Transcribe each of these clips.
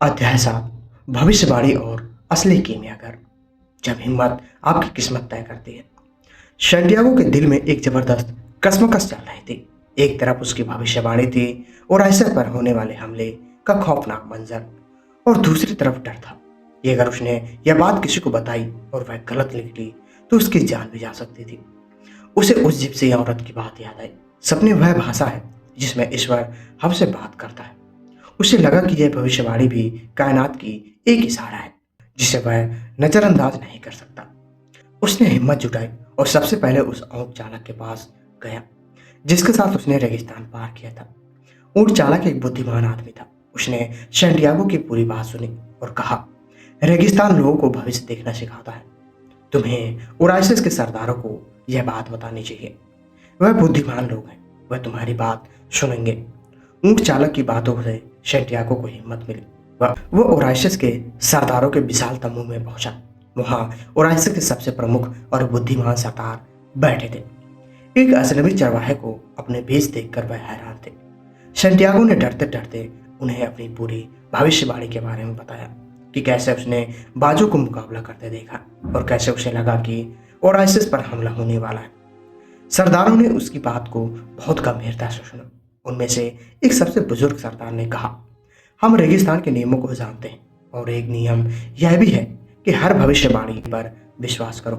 अध्याय 7 भविष्यवाणी और असली कीमियागर। जब हिम्मत आपकी किस्मत तय करती है। सैंटियागो के दिल में एक जबरदस्त कश्मकश चल रही थी। एक तरफ उसकी भविष्यवाणी थी और आयशा पर होने वाले हमले का खौफनाक मंजर, और दूसरी तरफ डर था कि अगर उसने यह बात किसी को बताई और वह गलत निकली तो उसकी जान भी जा सकती थी। उसे उस जिप्सी औरत की बात याद आई। सपने वह भाषा है जिसमें ईश्वर हमसे बात करता है। उसे लगा कि यह भविष्यवाणी भी कायनात की एक इशारा है जिसे वह नजरअंदाज नहीं कर सकता। उसने हिम्मत जुटाई और सबसे पहले उस ऊंट चालक के पास गया जिसके साथ उसने रेगिस्तान पार किया था। ऊंट चालक एक बुद्धिमान आदमी था। उसने सैंटियागो की पूरी बात सुनी और कहा, रेगिस्तान लोगों को भविष्य देखना सिखाता है। तुम्हें ओराइसिस के सरदारों को यह बात बतानी चाहिए। वह बुद्धिमान लोग हैं, वह तुम्हारी बात सुनेंगे। ऊंट चालक की बातों से सैंटियागो को हिम्मत मिली। वो ओराइसिस के सरदारों के विशाल तंबू में पहुंचा। वहां ओराइसिस के सबसे प्रमुख और बुद्धिमान सरदार बैठे थे। एक अजनबी चरवाहे को अपने भेष देखकर वह हैरान थे। सैंटियागो ने डरते डरते उन्हें अपनी पूरी भविष्यवाणी के बारे में बताया कि कैसे उसने बाजू को मुकाबला करते देखा और कैसे उसे लगा कि ओराइसिस पर हमला होने वाला है। सरदारों ने उसकी बात को बहुत गंभीरता से सुना। उनमें से एक सबसे बुजुर्ग सरदार ने कहा, हम रेगिस्तान के नियमों को जानते हैं और एक नियम यह भी है कि हर भविष्यवाणी पर विश्वास करो।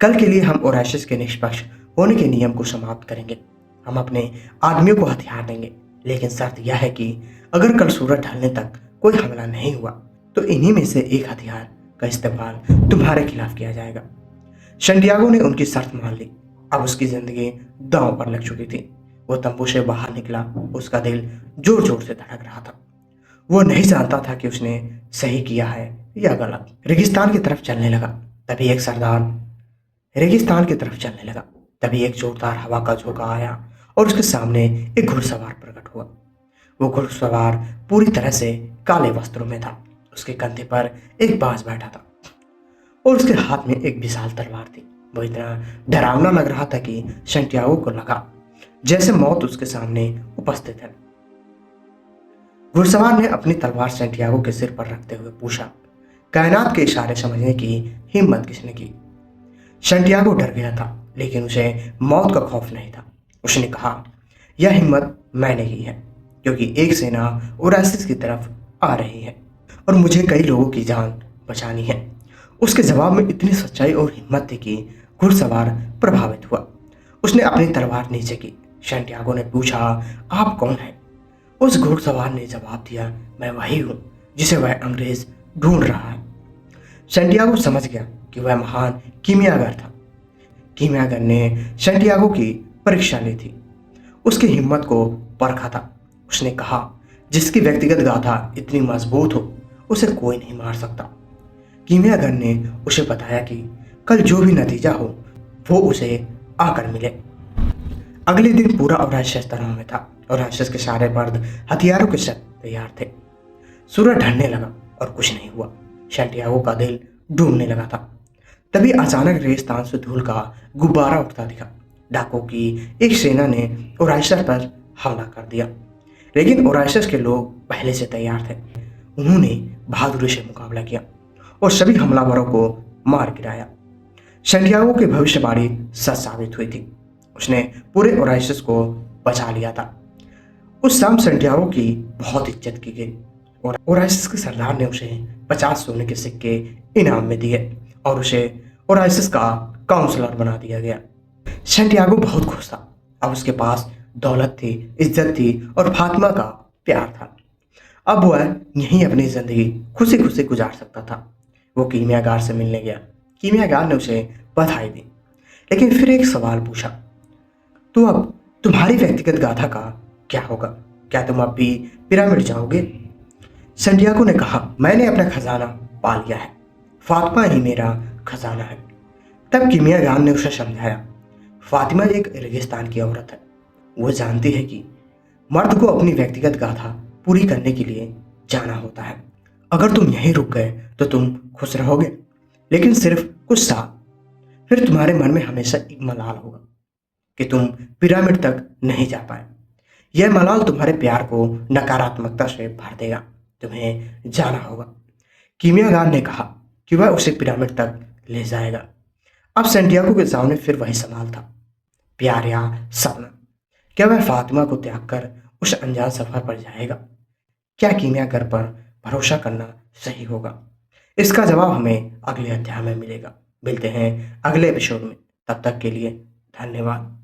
कल के लिए हम ओराइसिस के निष्पक्ष होने के नियम को समाप्त करेंगे। हम अपने आदमियों को हथियार देंगे, लेकिन शर्त यह है कि अगर कल सूरज ढलने तक कोई हमला नहीं हुआ तो इन्हीं में से एक हथियार का इस्तेमाल तुम्हारे खिलाफ किया जाएगा। सैंटियागो ने उनकी शर्त मान ली। अब उसकी जिंदगी दांव पर लग चुकी थी। वो तंबू से बाहर निकला। उसका दिल जोर जोर से धड़क रहा था। वो नहीं जानता था कि उसने सही किया है या गलत। रेगिस्तान की तरफ चलने लगा। तभी एक सरदार रेगिस्तान की तरफ चलने लगा। तभी एक जोरदार हवा का झोंका आया और उसके सामने एक घुड़सवार प्रकट हुआ। वो घुड़सवार पूरी तरह से काले वस्त्रों में था। उसके कंधे पर एक बाज बैठा था और उसके हाथ में एक विशाल तलवार थी। वो इतना डरावना लग रहा था कि सैंटियागो को लगा जैसे मौत उसके सामने उपस्थित है। घुड़सवार ने अपनी तलवार सैंटियागो के सिर पर रखते हुए पूछा, कायनात के इशारे समझने की हिम्मत किसने की? सैंटियागो डर गया था, लेकिन उसे मौत का खौफ नहीं था। उसने कहा, यह हिम्मत मैंने की है क्योंकि एक सेना ओराइसिस की तरफ आ रही है और मुझे कई लोगों की जान बचानी है। उसके जवाब में इतनी सच्चाई और हिम्मत थी कि घुड़सवार प्रभावित हुआ। उसने अपनी तलवार नीचे की। सैंटियागो ने पूछा, आप कौन हैं? उस घुड़सवार ने जवाब दिया, मैं वही हूं जिसे वह अंग्रेज ढूंढ रहा है। सैंटियागो समझ गया कि वह महान कीमियागर था। कीमियागर ने सैंटियागो की परीक्षा ली थी, उसकी हिम्मत को परखा था। उसने कहा, जिसकी व्यक्तिगत गाथा इतनी मजबूत हो उसे कोई नहीं मार सकता। कीमियागर ने उसे बताया कि कल जो भी नतीजा हो वो उसे आकर मिले। अगले दिन पूरा ओराइसिस तनाव में था। ओराइसिस के सारे मर्द हथियारों के साथ तैयार थे। सूरज ढलने लगा और कुछ नहीं हुआ। सैंटियागो का दिल डूबने लगा था। तभी अचानक रेगिस्तान से धूल का गुब्बारा उठता दिखा। डाकुओं की एक सेना ने ओराइसिस पर हमला कर दिया, लेकिन ओराइसिस के लोग पहले से तैयार थे। उन्होंने बहादुरी से मुकाबला किया और सभी हमलावरों को मार गिराया। सैंटियागो की भविष्यवाणी सच साबित हुई थी। उसने पूरे ओराइसिस को बचा लिया था। उस शाम सैंटियागो की बहुत इज्जत की गई और ओराइसिस के सरदार ने उसे 50 सोने के सिक्के इनाम में दिए और उसे ओराइसिस का काउंसलर बना दिया गया। सैंटियागो बहुत खुश था। अब उसके पास दौलत थी, इज्जत थी और फातिमा का प्यार था। अब वह यहीं अपनी जिंदगी खुशी खुशी गुजार सकता था। वो कीमियागार से मिलने गया। कीमियागार ने उसे बधाई दी, लेकिन फिर एक सवाल पूछा, तो अब तुम्हारी व्यक्तिगत गाथा का क्या होगा? क्या तुम अब भी पिरामिड जाओगे? सैंटियागो ने कहा, मैंने अपना खजाना पा लिया है। फातिमा ही मेरा खजाना है। तब कीमियागार ने उसे समझाया, फातिमा एक रेगिस्तान की औरत है। वो जानती है कि मर्द को अपनी व्यक्तिगत गाथा पूरी करने के लिए जाना होता है। अगर तुम यहीं रुक गए तो तुम खुश रहोगे, लेकिन सिर्फ कुछ साल। फिर तुम्हारे मन में हमेशा एक मलाल होगा कि तुम पिरामिड तक नहीं जा पाए। यह मलाल तुम्हारे प्यार को नकारात्मकता से भर देगा तुम्हें जाना होगा। कीमियागार ने कहा कि वह उसे पिरामिड तक ले जाएगा। अब सैंटियागो के सामने फिर वही सवाल था, प्यार या सपना। क्या वह फातिमा को त्याग कर उस अनजान सफर पर जाएगा? क्या कीमियागर पर भरोसा करना सही होगा? इसका जवाब हमें अगले अध्याय में मिलेगा। मिलते हैं अगले एपिसोड में। तब तक के लिए धन्यवाद।